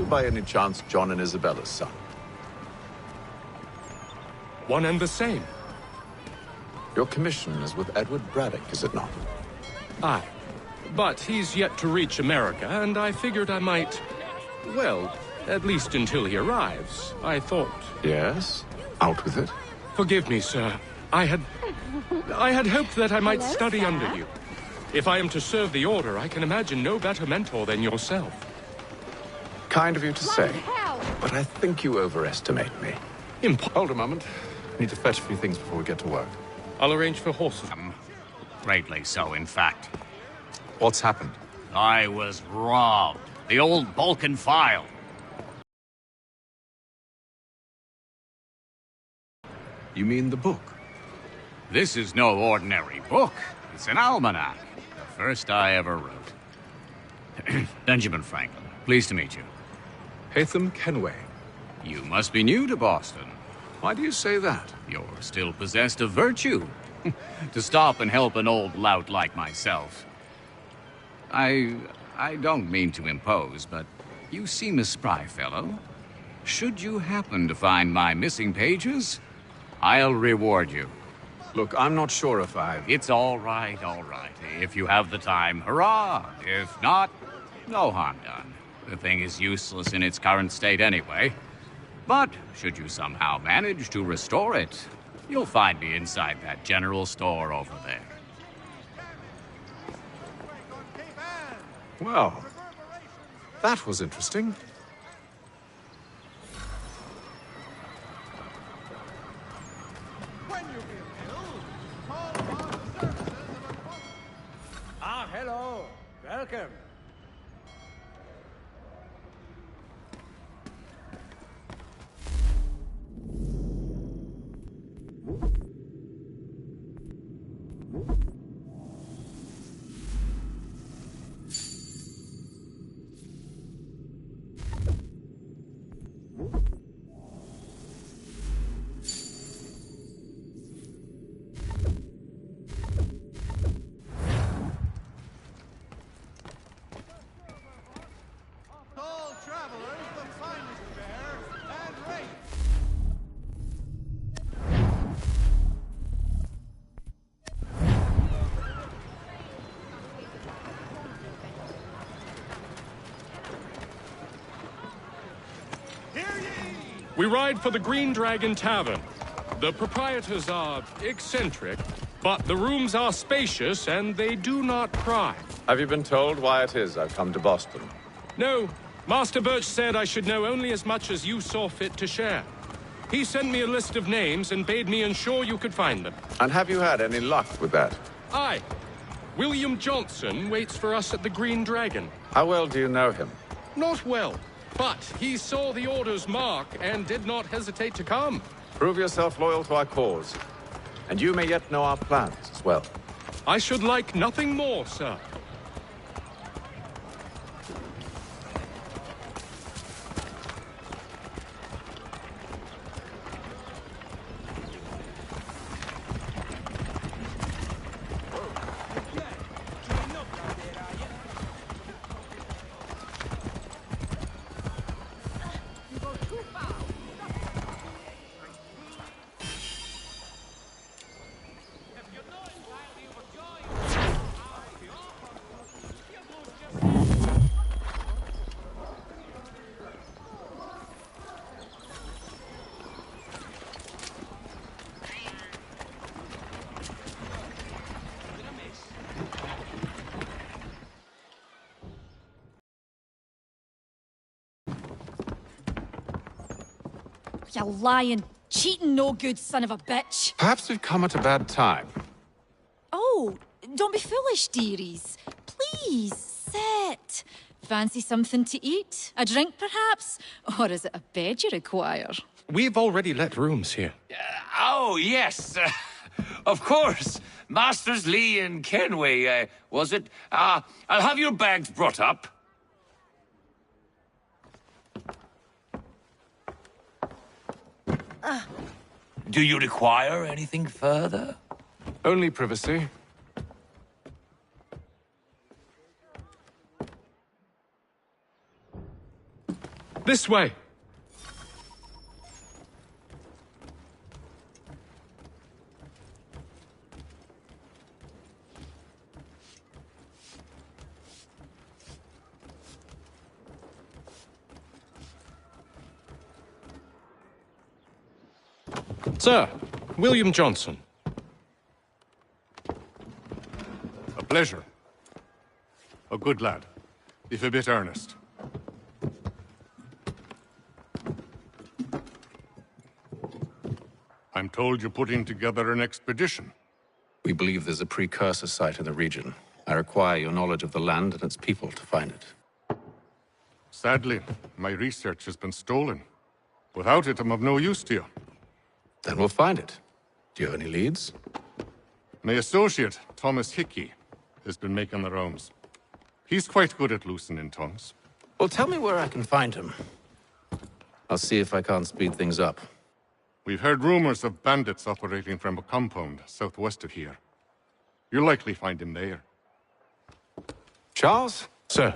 you by any chance John and Isabella's son? One and the same. Your commission is with Edward Braddock, is it not? Aye. But he's yet to reach America, and I figured I might... Well, at least until he arrives, I thought. Yes? Out with it. Forgive me, sir. I had hoped that I might study under you. If I am to serve the Order, I can imagine no better mentor than yourself. Kind of you to say, but I think you overestimate me. Hold a moment. I need to fetch a few things before we get to work. I'll arrange for horses. Greatly so, in fact. What's happened? I was robbed. The old Balkan file. You mean the book? This is no ordinary book. It's an almanac. The first I ever wrote. Benjamin Franklin, pleased to meet you. Haytham Kenway. You must be new to Boston. Why do you say that? You're still possessed of virtue. To stop and help an old lout like myself. I don't mean to impose, but you seem a spry fellow. Should you happen to find my missing pages, I'll reward you. Look, I'm not sure if It's all right, all right. If you have the time, hurrah! If not, no harm done. The thing is useless in its current state anyway. But should you somehow manage to restore it, you'll find me inside that general store over there. Well, that was interesting. Hello. Welcome. We ride for the Green Dragon Tavern. The proprietors are eccentric, but the rooms are spacious and they do not pry. Have you been told why it is I've come to Boston? No, Master Birch said I should know only as much as you saw fit to share. He sent me a list of names and bade me ensure you could find them. And have you had any luck with that? Aye. William Johnson waits for us at the Green Dragon. How well do you know him? Not well, but he saw the Order's mark and did not hesitate to come. Prove yourself loyal to our cause. And you may yet know our plans as well. I should like nothing more, sir. You lying, cheating, no good son of a bitch. Perhaps we've come at a bad time. Oh, don't be foolish, dearies. Please, sit. Fancy something to eat? A drink, perhaps? Or is it a bed you require? We've already let rooms here. Oh, yes. Of course. Masters Lee and Kenway, was it? I'll have your bags brought up. Do you require anything further? Only privacy. This way! Sir, William Johnson. A pleasure. A good lad, if a bit earnest. I'm told you're putting together an expedition. We believe there's a precursor site in the region. I require your knowledge of the land and its people to find it. Sadly, my research has been stolen. Without it, I'm of no use to you. Then we'll find it. Do you have any leads? My associate, Thomas Hickey, has been making the rounds. He's quite good at loosening tongues. Well, tell me where I can find him. I'll see if I can't speed things up. We've heard rumors of bandits operating from a compound southwest of here. You'll likely find him there. Charles? Sir.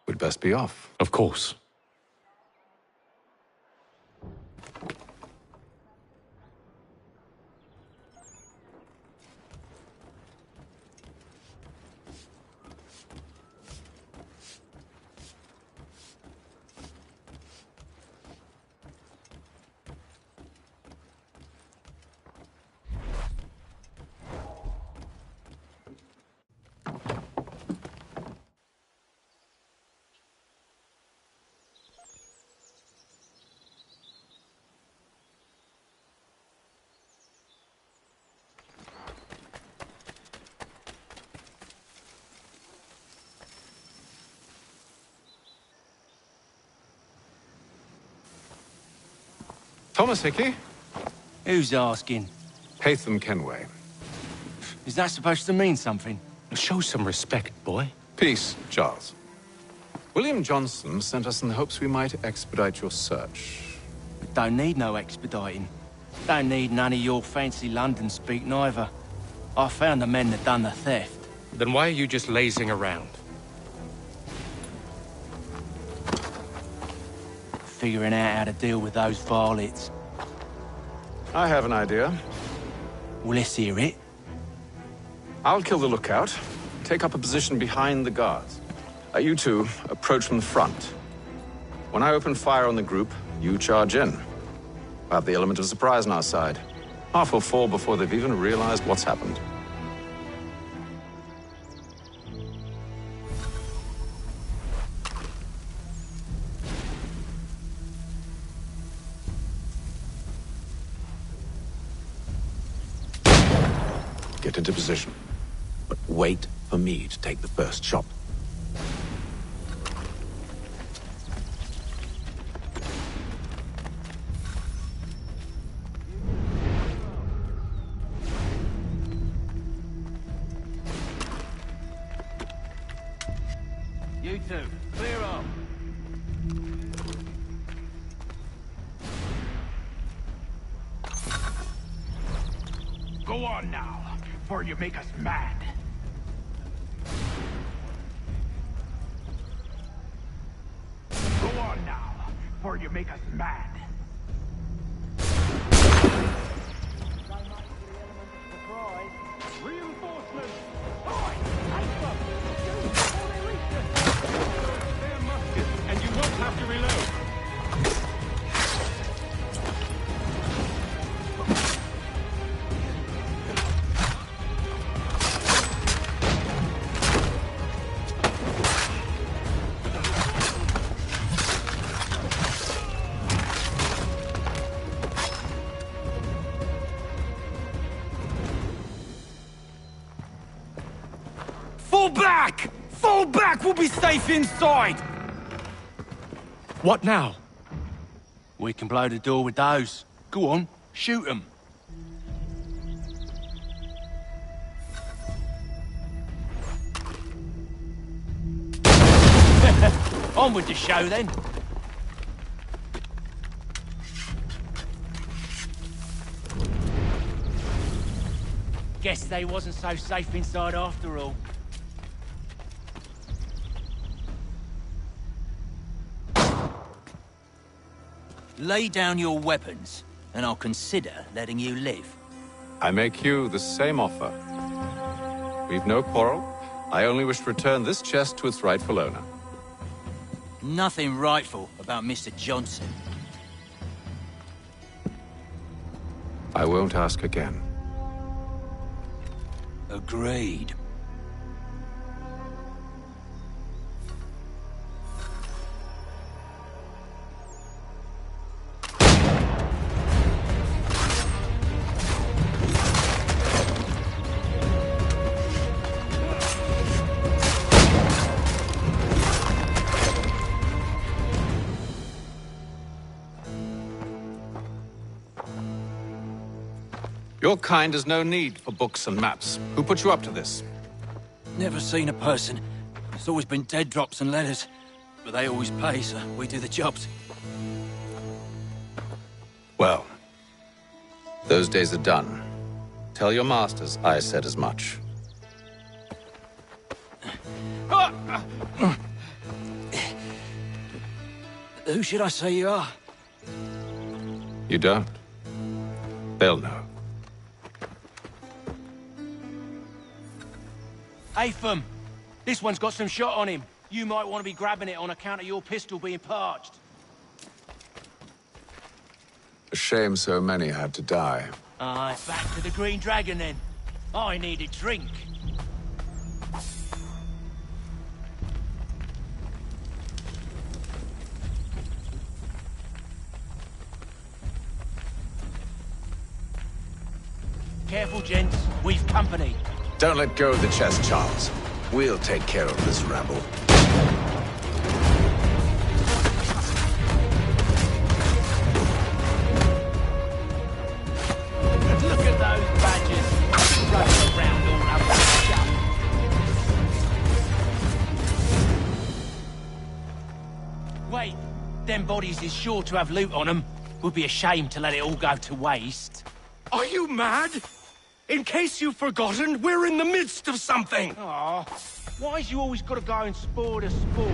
We'd best be off. Of course. Thomas Hickey? Who's asking? Haytham Kenway. Is that supposed to mean something? Show some respect, boy. Peace, Charles. William Johnson sent us in the hopes we might expedite your search. We don't need no expediting. Don't need none of your fancy London speak neither. I found the men that done the theft. Then why are you just lazing around? Figuring out how to deal with those varlets. I have an idea. Well, let's hear it. I'll kill the lookout, take up a position behind the guards. You two approach from the front. When I open fire on the group, you charge in. We'll have the element of surprise on our side. Half will fall before they've even realized what's happened. Get into position. But wait for me to take the first shot. You two, clear off. Go on now, before you make us mad. Go on now, before you make us mad. Reinforcements! They're muskets, and you won't have to reload. Fall back! Fall back! We'll be safe inside! What now? We can blow the door with those. Go on, shoot them. On with the show then. Guess they wasn't so safe inside after all. Lay down your weapons, and I'll consider letting you live. I make you the same offer. We've no quarrel. I only wish to return this chest to its rightful owner. Nothing rightful about Mr. Johnson. I won't ask again. Agreed. Your kind has no need for books and maps. Who put you up to this? Never seen a person. It's always been dead drops and letters. But they always pay, so we do the jobs. Well, those days are done. Tell your masters I said as much. Who should I say you are? You don't? They'll know. Atham, this one's got some shot on him. You might want to be grabbing it on account of your pistol being parched. A shame so many had to die. Aye, back to the Green Dragon then. I need a drink. Careful, gents. We've company. Don't let go of the chest, Charles. We'll take care of this rabble. Look at those badgers running around all over the shop. Wait, them bodies is sure to have loot on them. Would be a shame to let it all go to waste. Are you mad? In case you've forgotten, we're in the midst of something! Aw, why's you always gotta go and spoil the sport?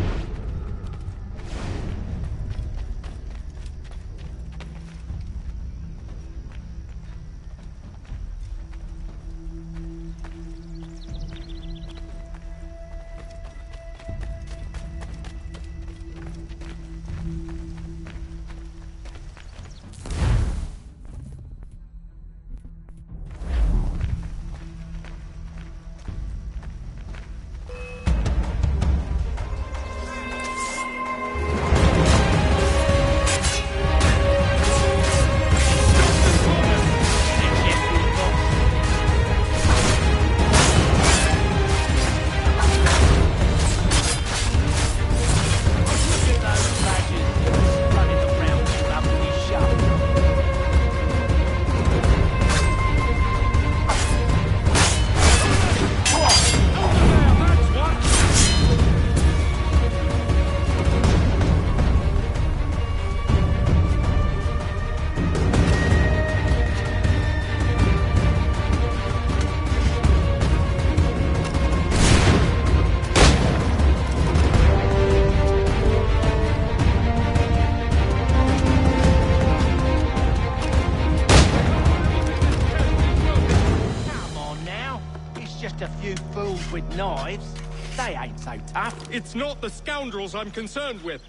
With knives, they ain't so tough. It's not the scoundrels I'm concerned with.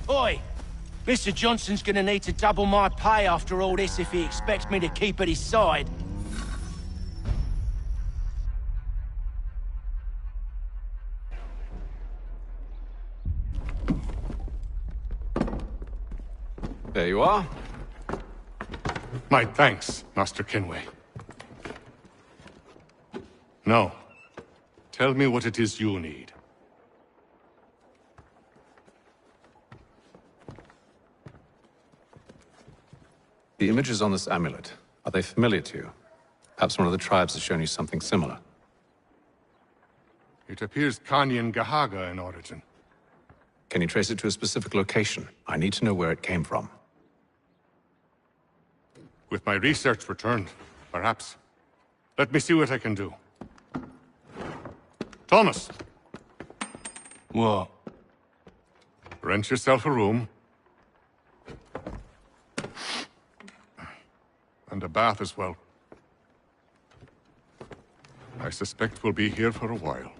Oi! Mr. Johnson's gonna need to double my pay after all this if he expects me to keep at his side. There you are. My thanks, Master Kenway. Now, tell me what it is you need. The images on this amulet, are they familiar to you? Perhaps one of the tribes has shown you something similar. It appears Kanyan Gahaga in origin. Can you trace it to a specific location? I need to know where it came from. With my research returned, perhaps. Let me see what I can do. Thomas! What? Rent yourself a room. And a bath as well. I suspect we'll be here for a while.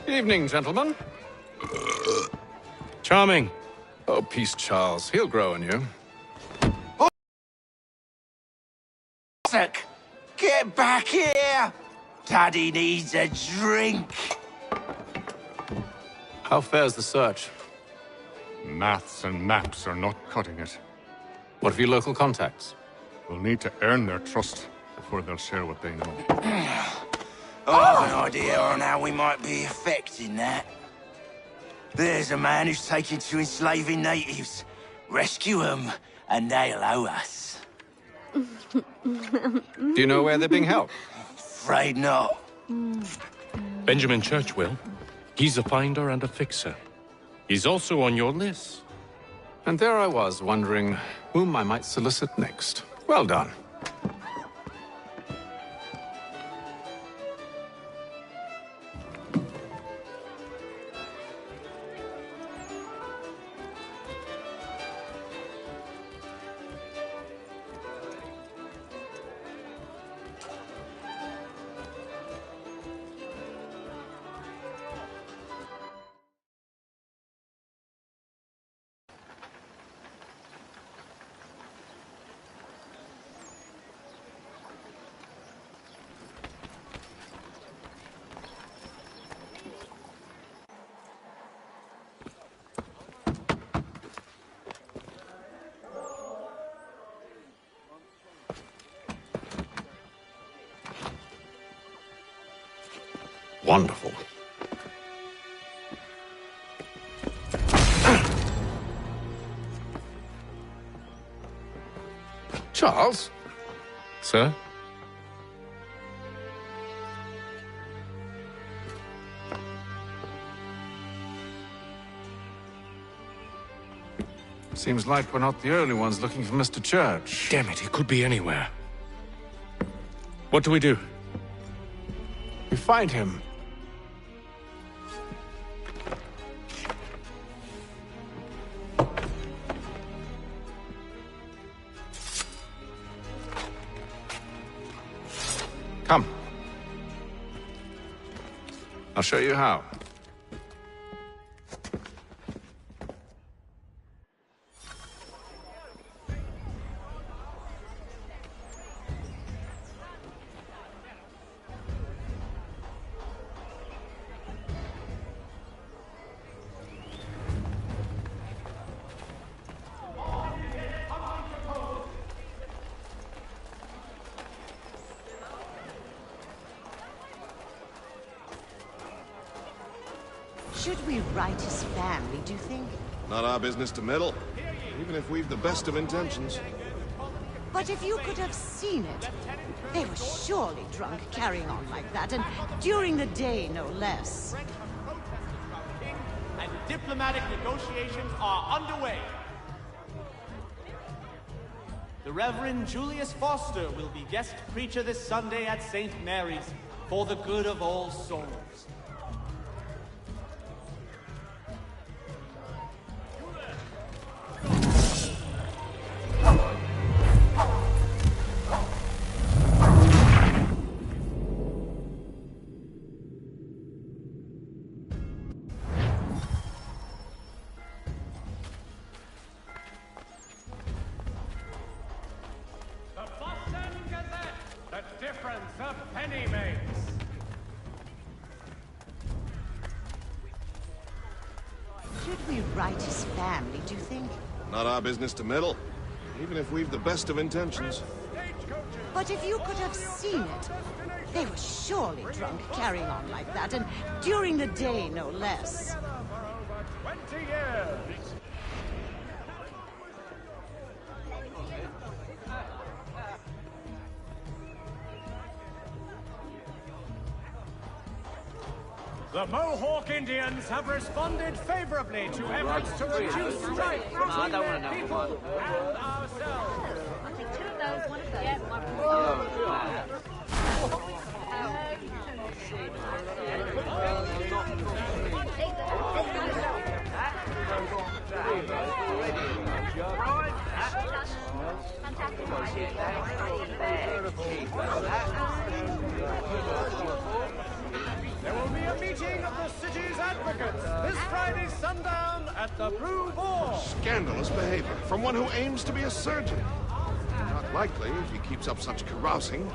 Evening, gentlemen. Charming. Oh, peace, Charles. He'll grow on you. Isaac, get back here! Daddy needs a drink. How fares the search? Maths and maps are not cutting it. What of your local contacts? We'll need to earn their trust before they'll share what they know. I have an idea on how we might be affecting that. There's a man who's taken to enslaving natives. Rescue them, and they'll owe us. Do you know where they're being held? Afraid not. Benjamin Churchwill. He's a finder and a fixer. He's also on your list. And there I was, wondering whom I might solicit next. Well done. Wonderful. Charles? Sir? Seems like we're not the only ones looking for Mr. Church. Damn it, he could be anywhere. What do we do? We find him. Come. I'll show you how. Should we write his family, do you think? Not our business to meddle, even if we've the best of intentions. But if you could have seen it, they were surely drunk carrying on like that, and during the day, no less. diplomatic negotiations are underway. The Reverend Julius Foster will be guest preacher this Sunday at St. Mary's for the good of all souls. Should we write his family, do you think? Not our business to meddle, even if we've the best of intentions. But if you could have seen it, they were surely drunk carrying on like that, and during the day, no less. 20 years. The Mohawk Indians have responded favorably to efforts to reduce strife between their people and ourselves. I think two of those, one of those. There will be a meeting of the city's advocates this Friday sundown at the Brew Boar. Scandalous behavior from one who aims to be a surgeon. Not likely if he keeps up such carousing.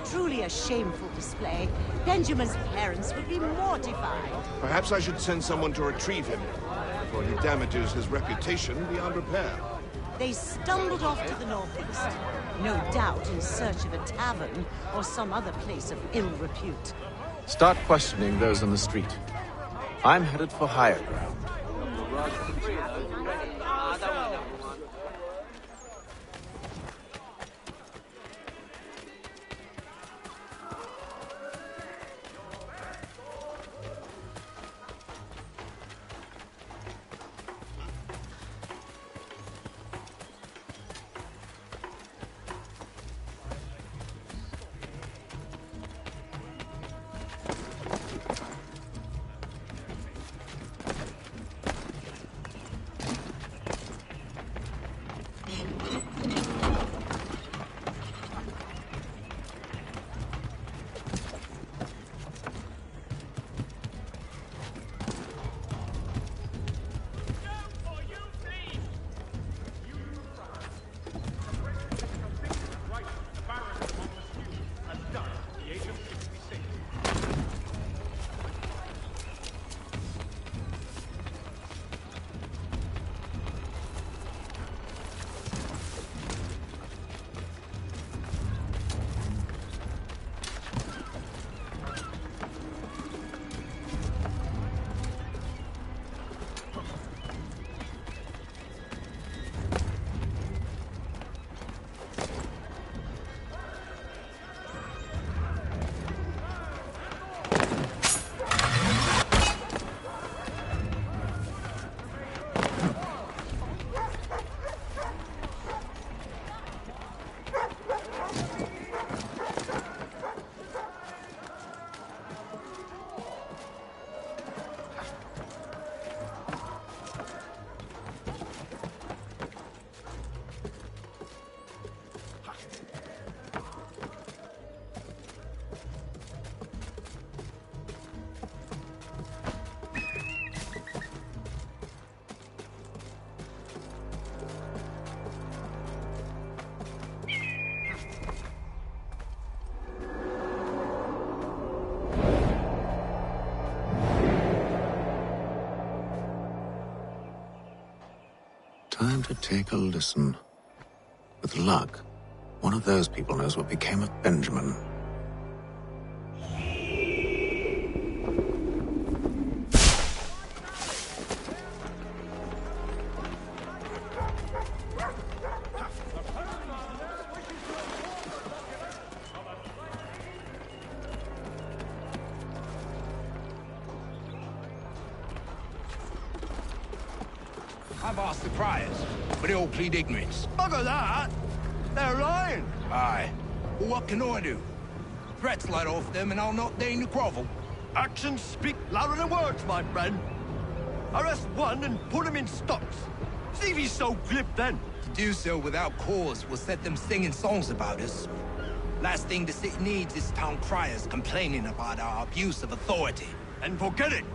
Truly a shameful display. Benjamin's parents would be mortified. Perhaps I should send someone to retrieve him before he damages his reputation beyond repair. They stumbled off to the northeast, no doubt in search of a tavern or some other place of ill repute. Start questioning those on the street. I'm headed for higher ground. Time to take a listen. With luck, one of those people knows what became of Benjamin. I've asked the criers, but they all plead ignorance. Bugger that! They're lying! Aye. Well, what can I do? Threats let off them and I'll not deign to grovel. Actions speak louder than words, my friend. Arrest one and put him in stocks. See if he's so glib then. To do so without cause will set them singing songs about us. Last thing the city needs is town criers complaining about our abuse of authority. And forget it!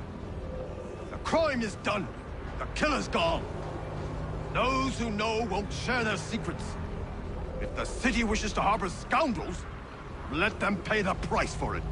The crime is done. The killer's gone. Those who know won't share their secrets. If the city wishes to harbor scoundrels, let them pay the price for it.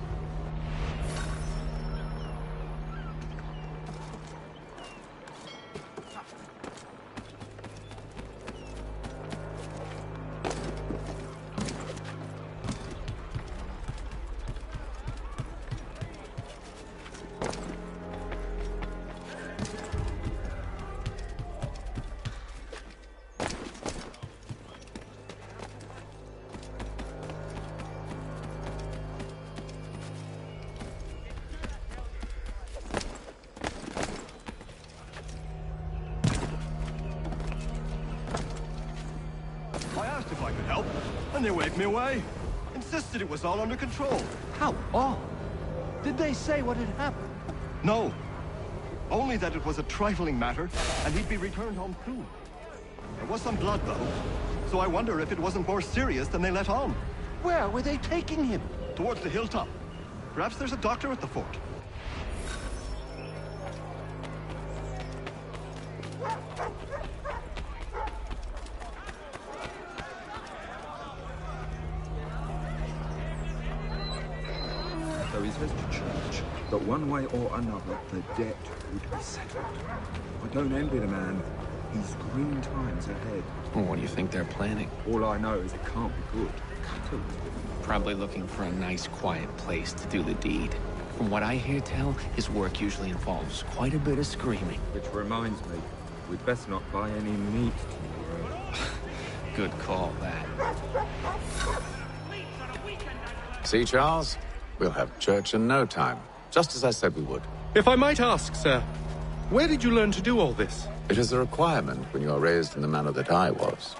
I asked if I could help, and they waved me away. Insisted it was all under control. How odd. Did they say what had happened? No. Only that it was a trifling matter, and he'd be returned home soon. There was some blood, though, so I wonder if it wasn't more serious than they let on. Where were they taking him? Towards the hilltop. Perhaps there's a doctor at the fort. So he says to church that one way or another the debt would be settled. I don't envy the man. He's green times ahead. Well, what do you think they're planning? All I know is it can't be good. Probably looking for a nice, quiet place to do the deed. From what I hear tell, his work usually involves quite a bit of screaming. Which reminds me, we'd best not buy any meat tomorrow. Good call, that. See, Charles? We'll have church in no time, just as I said we would. If I might ask, sir, where did you learn to do all this? It is a requirement when you are raised in the manner that I was.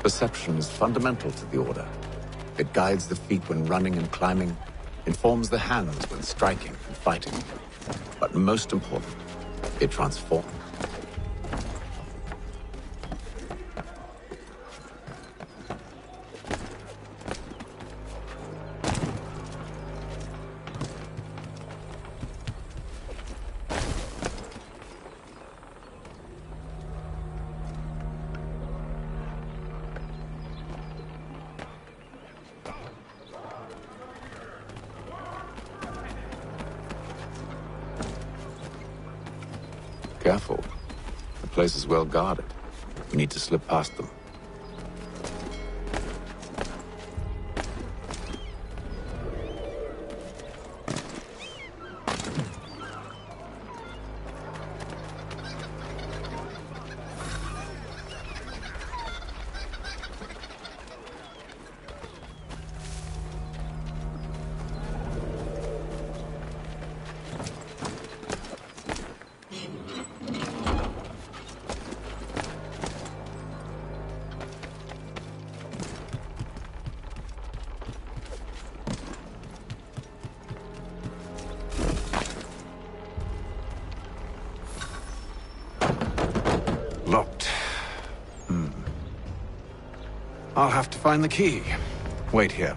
Perception is fundamental to the Order. It guides the feet when running and climbing, informs the hands when striking and fighting. But most important, it transforms. Careful. The place is well guarded. We need to slip past them. Locked. I'll have to find the key. Wait here.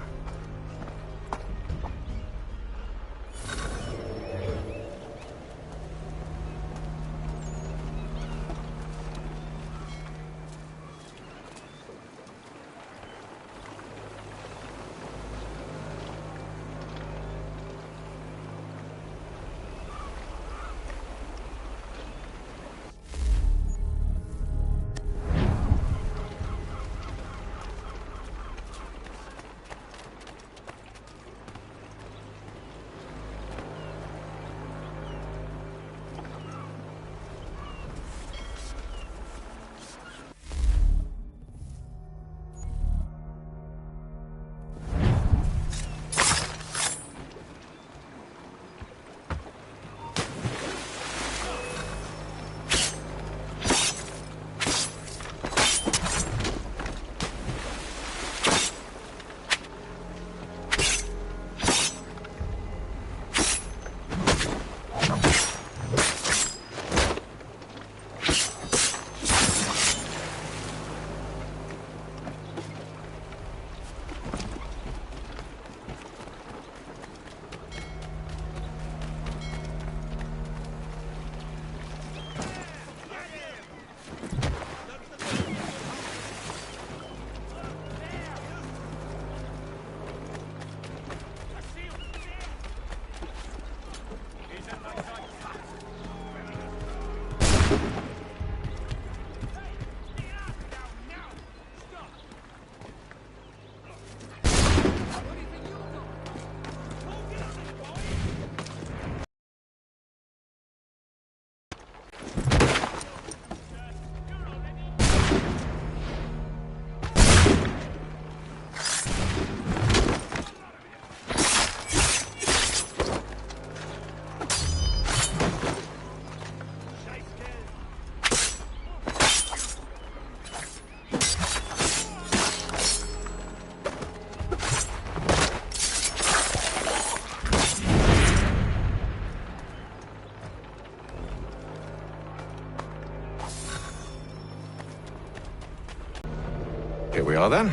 Here we are, then.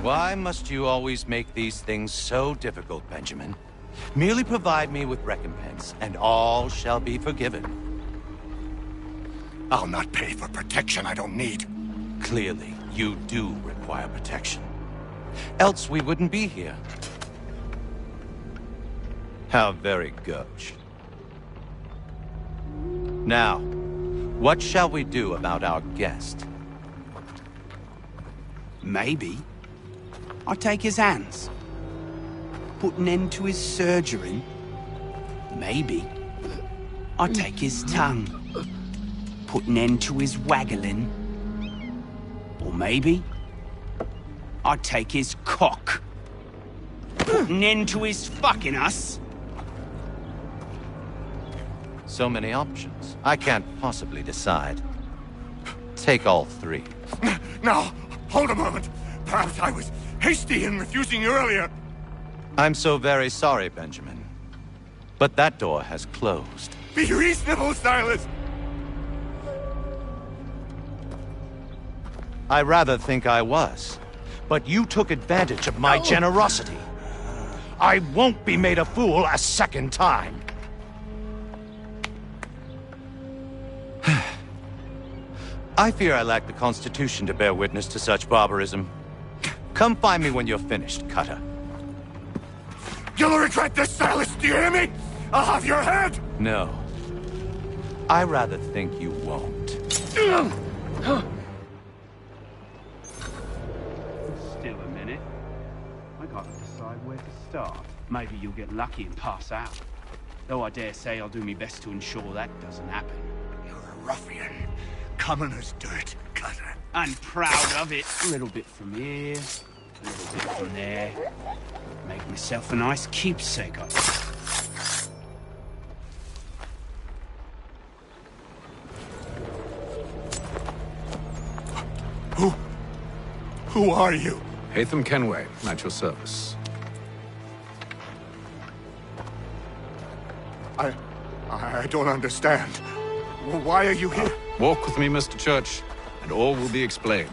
Why must you always make these things so difficult, Benjamin? Merely provide me with recompense, and all shall be forgiven. I'll not pay for protection I don't need. Clearly, you do require protection. Else we wouldn't be here. How very gauche. Now, what shall we do about our guest? Maybe I take his hands, put an end to his surgery. Maybe I take his tongue, put an end to his waggling. Or maybe I take his cock, put an end to his fucking us. So many options. I can't possibly decide. Take all three. Now, hold a moment. Perhaps I was hasty in refusing you earlier. I'm so very sorry, Benjamin. But that door has closed. Be reasonable, Silas! I rather think I was. But you took advantage of my generosity. I won't be made a fool a second time. I fear I lack the constitution to bear witness to such barbarism. Come find me when you're finished, Cutter. You'll regret this, Silas, do you hear me? I'll have your head! No. I rather think you won't. Still a minute. I gotta decide where to start. Maybe you'll get lucky and pass out. Though I dare say I'll do my best to ensure that doesn't happen. You're a ruffian. Common as dirt, Cutter. I'm proud of it. A little bit from here, a little bit from there. Make myself a nice keepsake of it. Who are you? Haytham Kenway, at your service. I don't understand. Why are you here? Walk with me, Mr. Church, and all will be explained.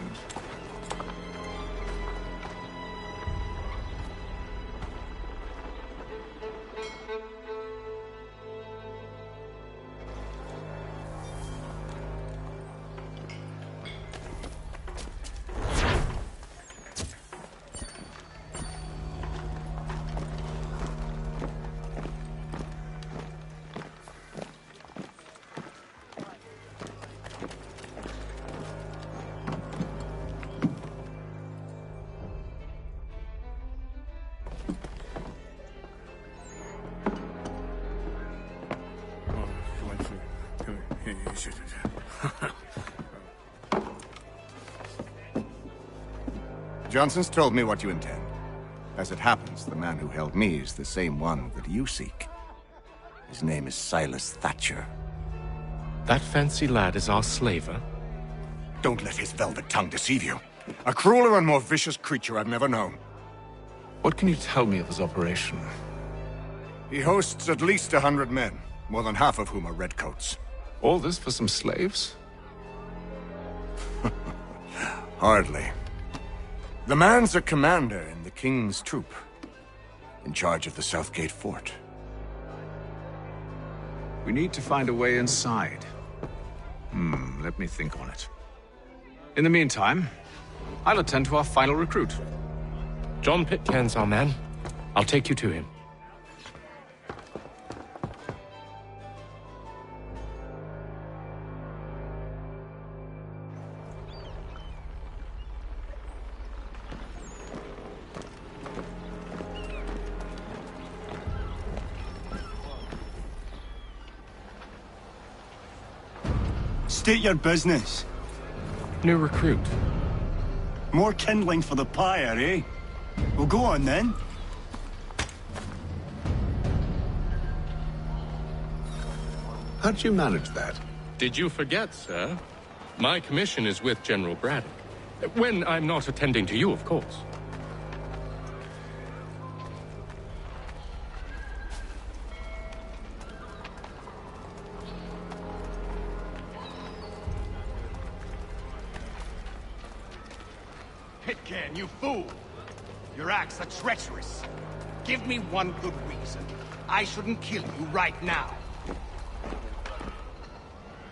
Johnson's told me what you intend. As it happens, the man who held me is the same one that you seek. His name is Silas Thatcher. That fancy lad is our slaver? Don't let his velvet tongue deceive you. A crueler and more vicious creature I've never known. What can you tell me of his operation? He hosts at least 100 men, more than half of whom are redcoats. All this for some slaves? Hardly. The man's a commander in the King's troop, in charge of the Southgate Fort. We need to find a way inside. Let me think on it. In the meantime, I'll attend to our final recruit. John Pitcairn's our man. I'll take you to him. State your business. New recruit. More kindling for the pyre, eh? Well, go on then. How'd you manage that? Did you forget, sir? My commission is with General Braddock. When I'm not attending to you, of course. Pitcairn, you fool! Your acts are treacherous. Give me one good reason I shouldn't kill you right now.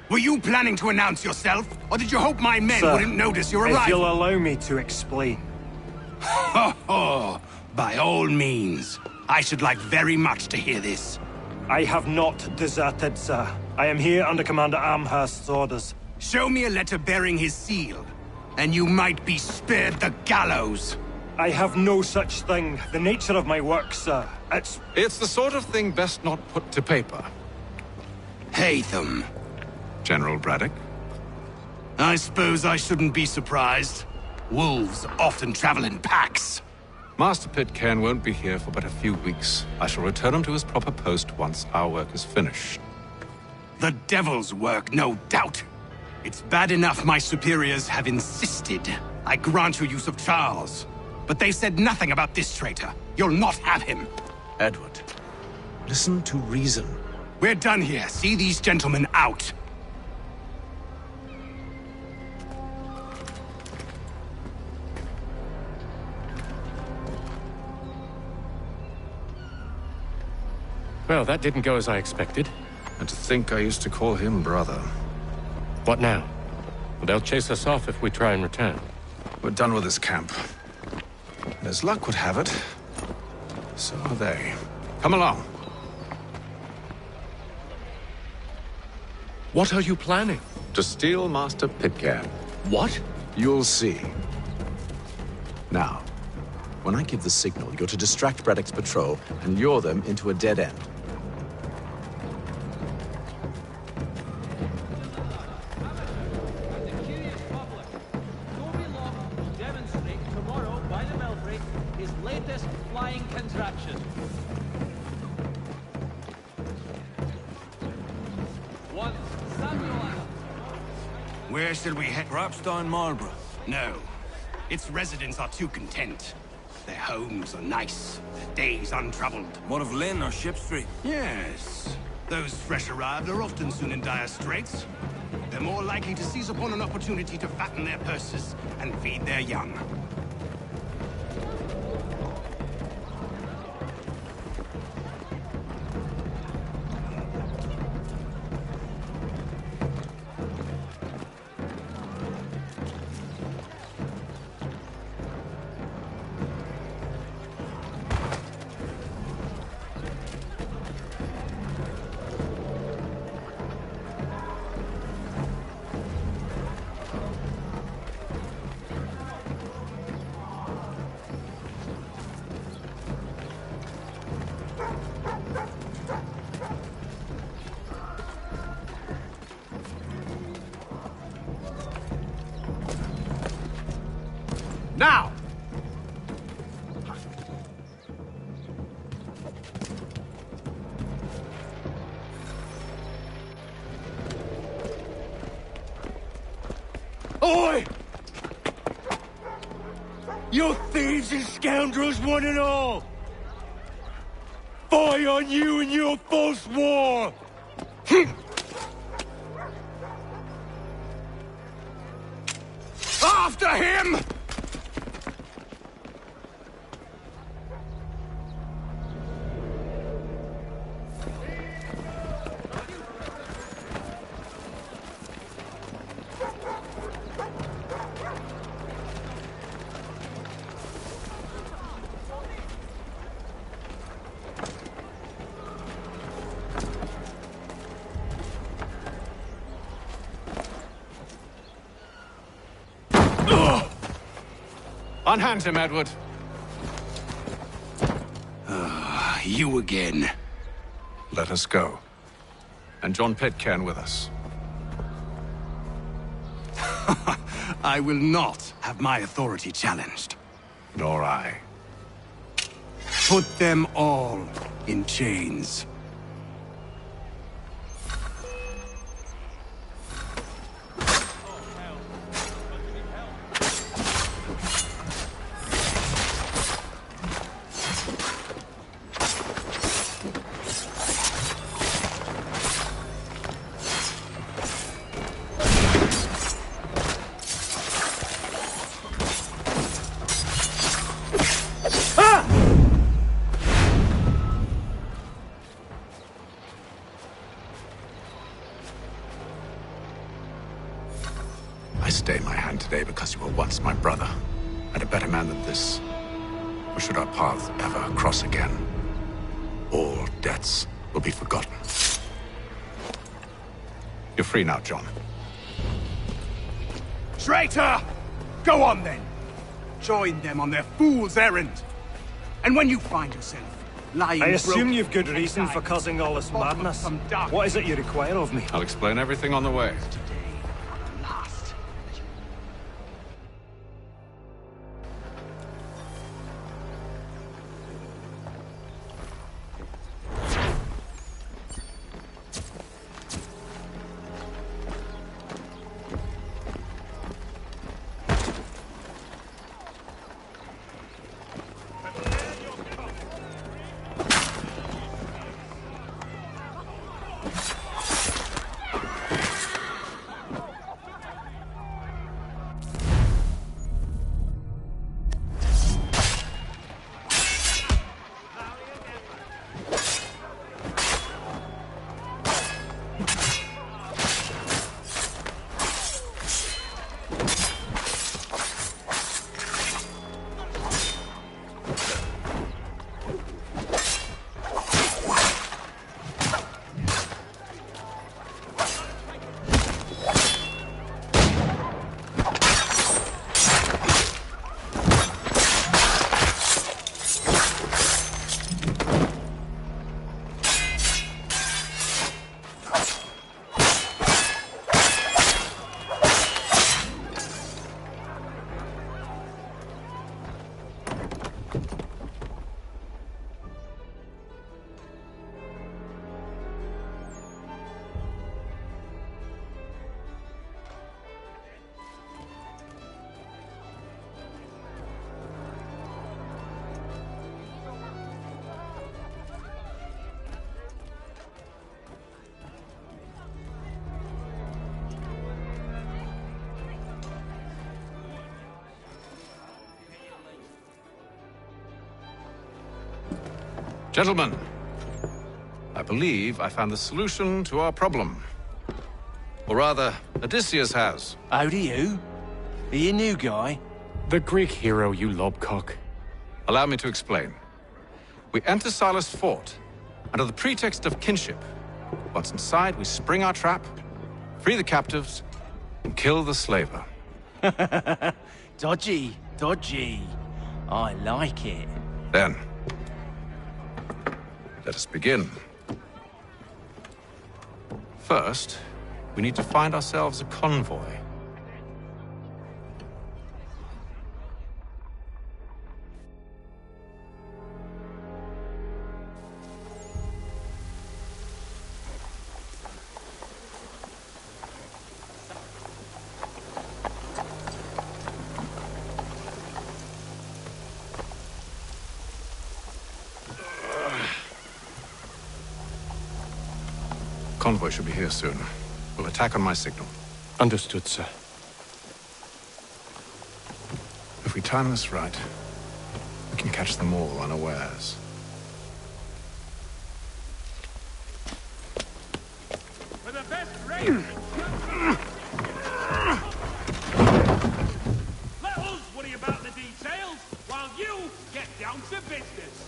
Were you planning to announce yourself, or did you hope my men Sir, wouldn't notice your arrival? if you'll allow me to explain. Ho ho! By all means. I should like very much to hear this. I have not deserted, sir. I am here under Commander Amherst's orders. Show me a letter bearing his seal, and you might be spared the gallows. I have no such thing. The nature of my work, sir. It's the sort of thing best not put to paper. Haytham. General Braddock? I suppose I shouldn't be surprised. Wolves often travel in packs. Master Pitcairn won't be here for but a few weeks. I shall return him to his proper post once our work is finished. The devil's work, no doubt. It's bad enough my superiors have insisted I grant you use of Charles. But they said nothing about this traitor. You'll not have him. Edward, listen to reason. We're done here. See these gentlemen out. Well, that didn't go as I expected. And to think I used to call him brother. What now? Well, they'll chase us off if we try and return. We're done with this camp. And as luck would have it, so are they. Come along. What are you planning? To steal Master Pitcairn. What? You'll see. Now, when I give the signal, you're to distract Braddock's patrol and lure them into a dead end. Where shall we head? Perhaps down Marlborough. No. Its residents are too content. Their homes are nice, their days untroubled. What of Lynn or Ship Street? Yes. Those fresh arrived are often soon in dire straits. They're more likely to seize upon an opportunity to fatten their purses and feed their young. Now! Oi! You thieves and scoundrels, one and all! Fie on you and your false war! After him! Unhand him, Edward. You again. Let us go. And John Pitcairn with us. I will not have my authority challenged. Nor I. Put them all in chains. I stay my hand today because you were once my brother, and a better man than this. Or should our paths ever cross again, all debts will be forgotten. You're free now, John. Traitor! Go on then! Join them on their fool's errand! And when you find yourself lying I assume broken you've good reason for causing all this madness. What is it you require of me? I'll explain everything on the way. Gentlemen, I believe I found the solution to our problem. Or rather, Odysseus has. How do you? Are you a new guy? The Greek hero, you lobcock. Allow me to explain. We enter Silas' fort, under the pretext of kinship. Once inside, we spring our trap, free the captives, and kill the slaver. Dodgy, dodgy. I like it. Then, let us begin. First, we need to find ourselves a convoy. Convoy should be here soon. We'll attack on my signal. Understood, sir. If we time this right, we can catch them all unawares. For the best race! Let us worry about the details while you get down to business.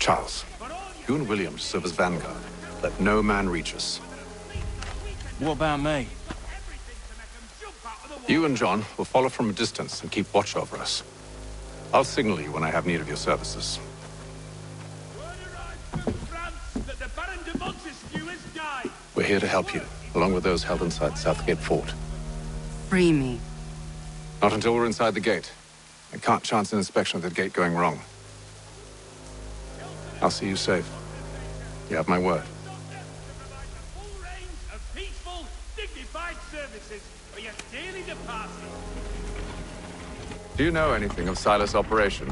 Charles, you and William serve as vanguard. Let no man reach us. What about me? You and John will follow from a distance and keep watch over us. I'll signal you when I have need of your services. We're here to help you, along with those held inside Southgate Fort. Free me. Not until we're inside the gate. I can't chance an inspection of the gate going wrong. I'll see you safe. You have my word. Do you know anything of Silas' operation?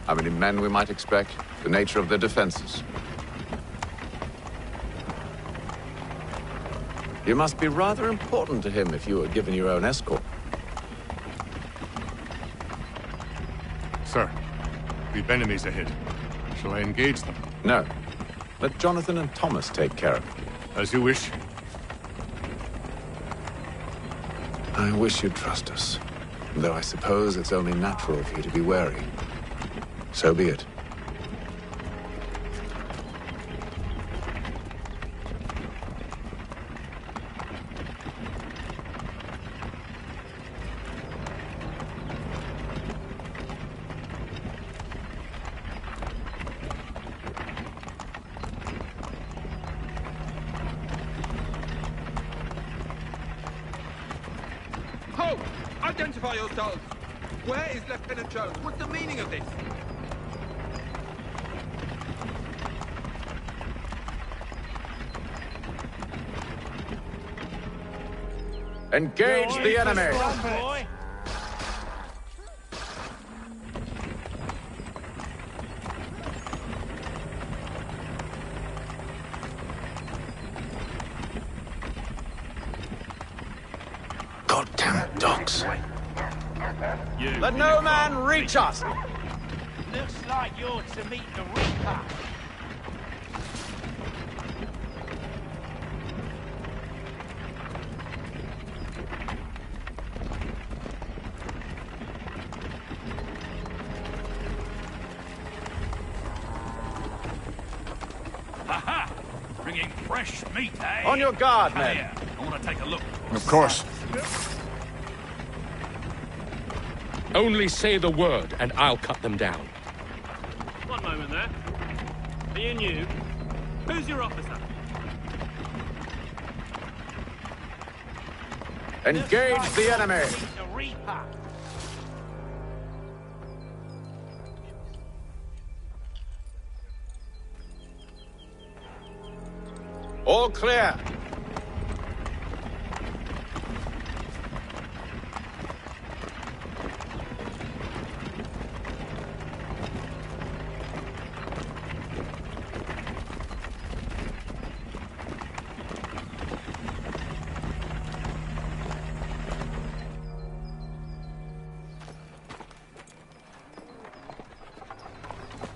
How many men we might expect? The nature of their defenses? You must be rather important to him if you were given your own escort. Sir, we've enemies ahead. Shall I engage them? No. Let Jonathan and Thomas take care of it. As you wish. I wish you'd trust us. Though I suppose it's only natural for you to be wary. So be it. Halt! Identify yourselves! Where is Lieutenant Jones? What's the meaning of this? Engage the enemy! Goddamn dogs. Let no man reach us! Looks like you're to meet the Reaper. Ha-ha! Bringing fresh meat, eh? On your guard, Come men. here. I want to take a look. Of course. Only say the word, and I'll cut them down. One moment there. Being you, who's your officer? Engage the enemy! The Reaper. All clear.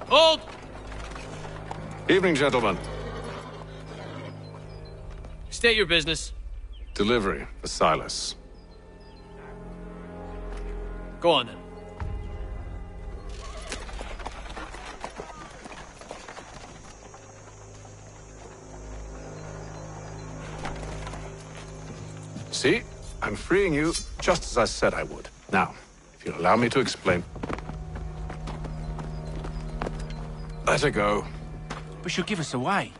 Hold! Evening, gentlemen. State your business. Delivery for Silas. Go on then. See? I'm freeing you just as I said I would. Now, if you'll allow me to explain. Let her go. But she'll give us away.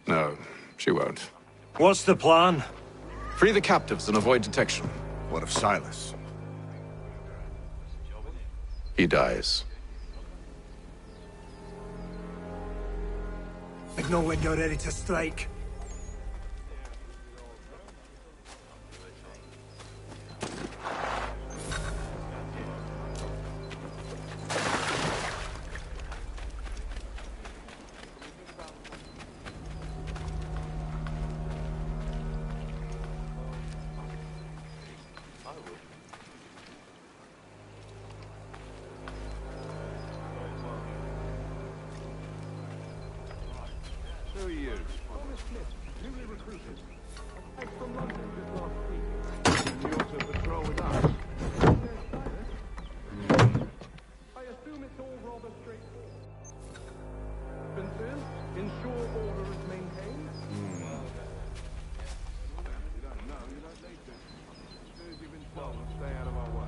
No, she won't. What's the plan? Free the captives and avoid detection. What of Silas? He dies. I know when you're ready to strike. Ensure order is maintained. You don't need to. As soon as you've been told, stay out of our way.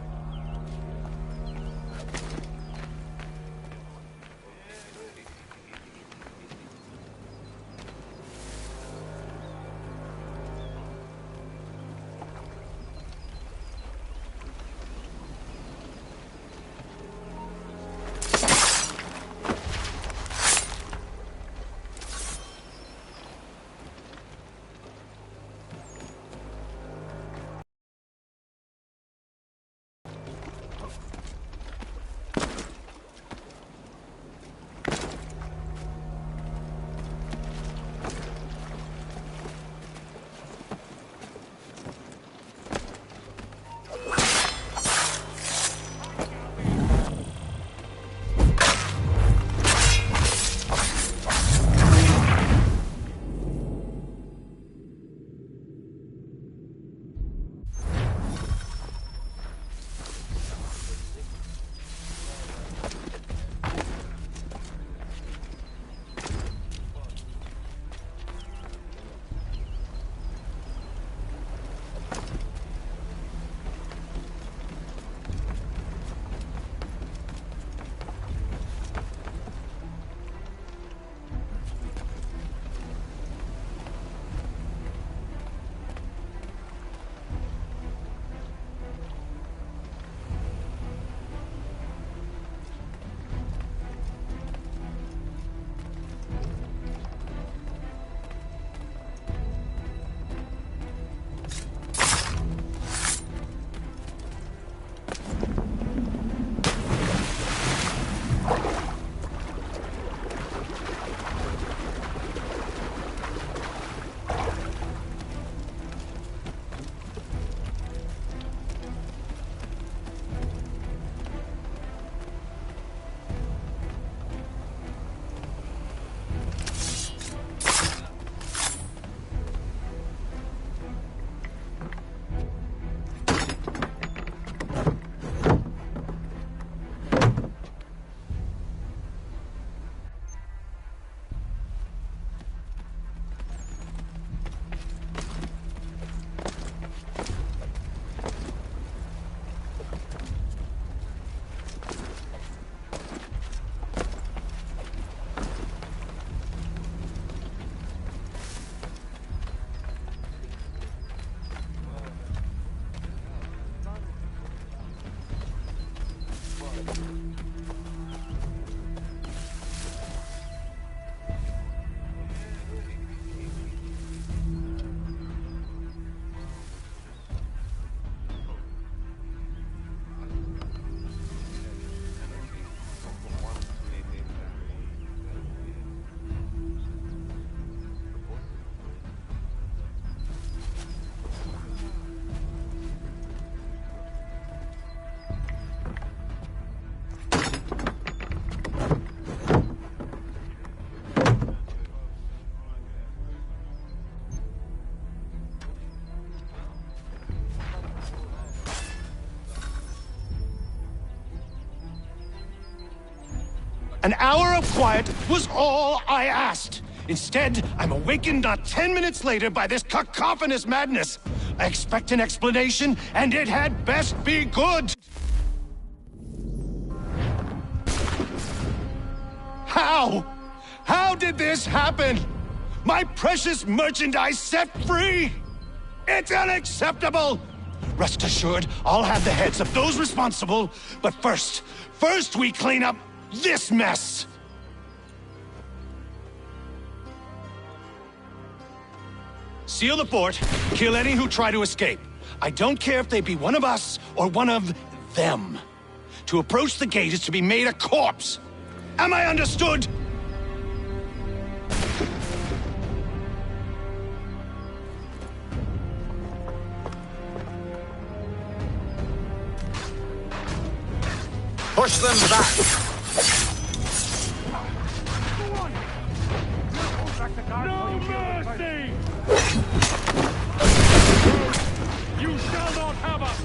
An hour of quiet was all I asked. Instead, I'm awakened not 10 minutes later by this cacophonous madness. I expect an explanation, and it had best be good. How? How did this happen? My precious merchandise set free! It's unacceptable! Rest assured, I'll have the heads of those responsible, but first we clean up this mess! Seal the fort, kill any who try to escape. I don't care if they be one of us or one of them. To approach the gate is to be made a corpse. Am I understood? Push them back! No mercy! You shall not have us!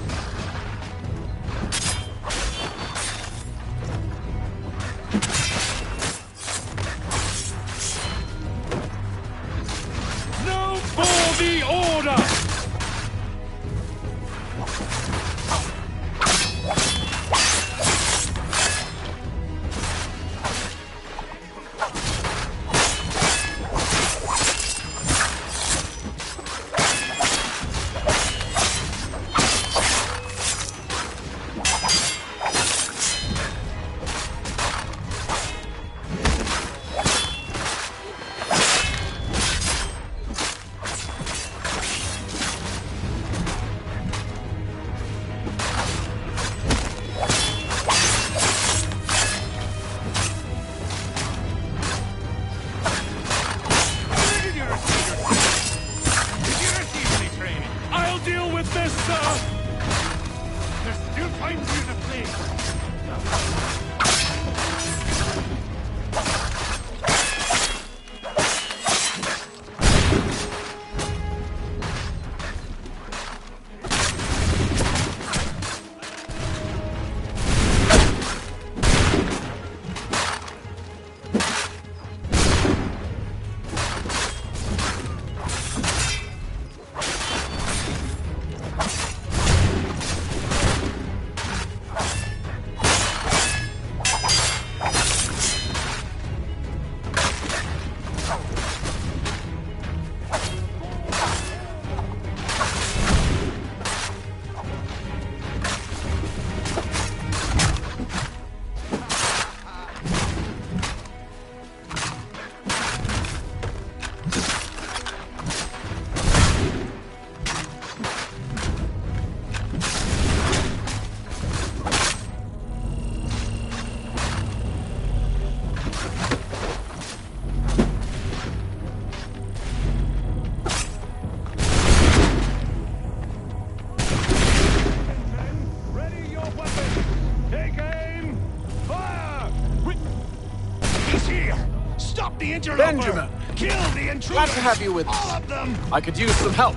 Stop the interloper! Benjamin! Kill the intruders! Glad to have you with us. All of them! I could use some help.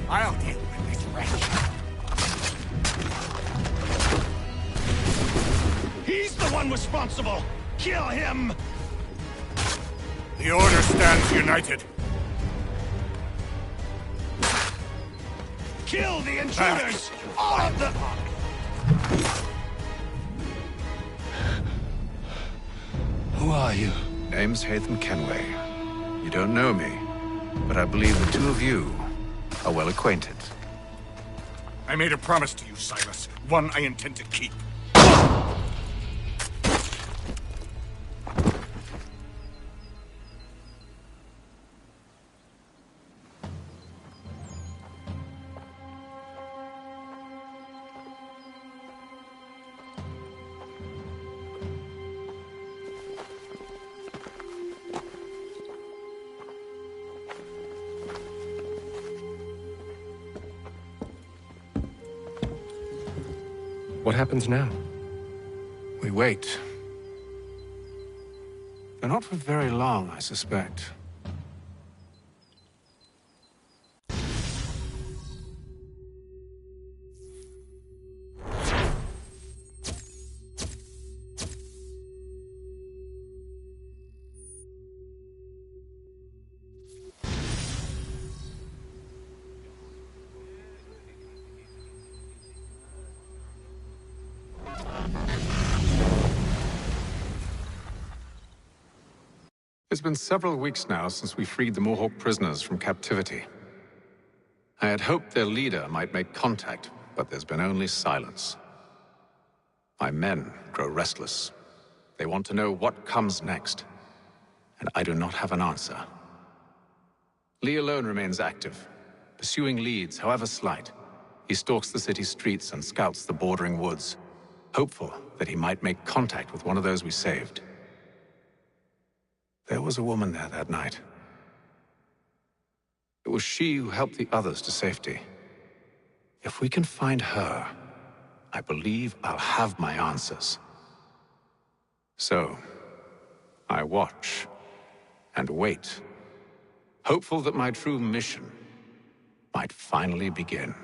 I'll deal with this wretch. He's the one responsible! Kill him! The Order stands united. Kill the intruders! All of them! Who are you? Name's Haytham Kenway. You don't know me, but I believe the two of you are well acquainted. I made a promise to you, Silas. One I intend to keep. What happens now? We wait. But not for very long, I suspect. It's been several weeks now since we freed the Mohawk prisoners from captivity. I had hoped their leader might make contact, but there's been only silence. My men grow restless. They want to know what comes next, and I do not have an answer. Lee alone remains active, pursuing leads, however slight. He stalks the city streets and scouts the bordering woods, hopeful that he might make contact with one of those we saved. There was a woman there that night. It was she who helped the others to safety. If we can find her, I believe I'll have my answers. So, I watch and wait, hopeful that my true mission might finally begin.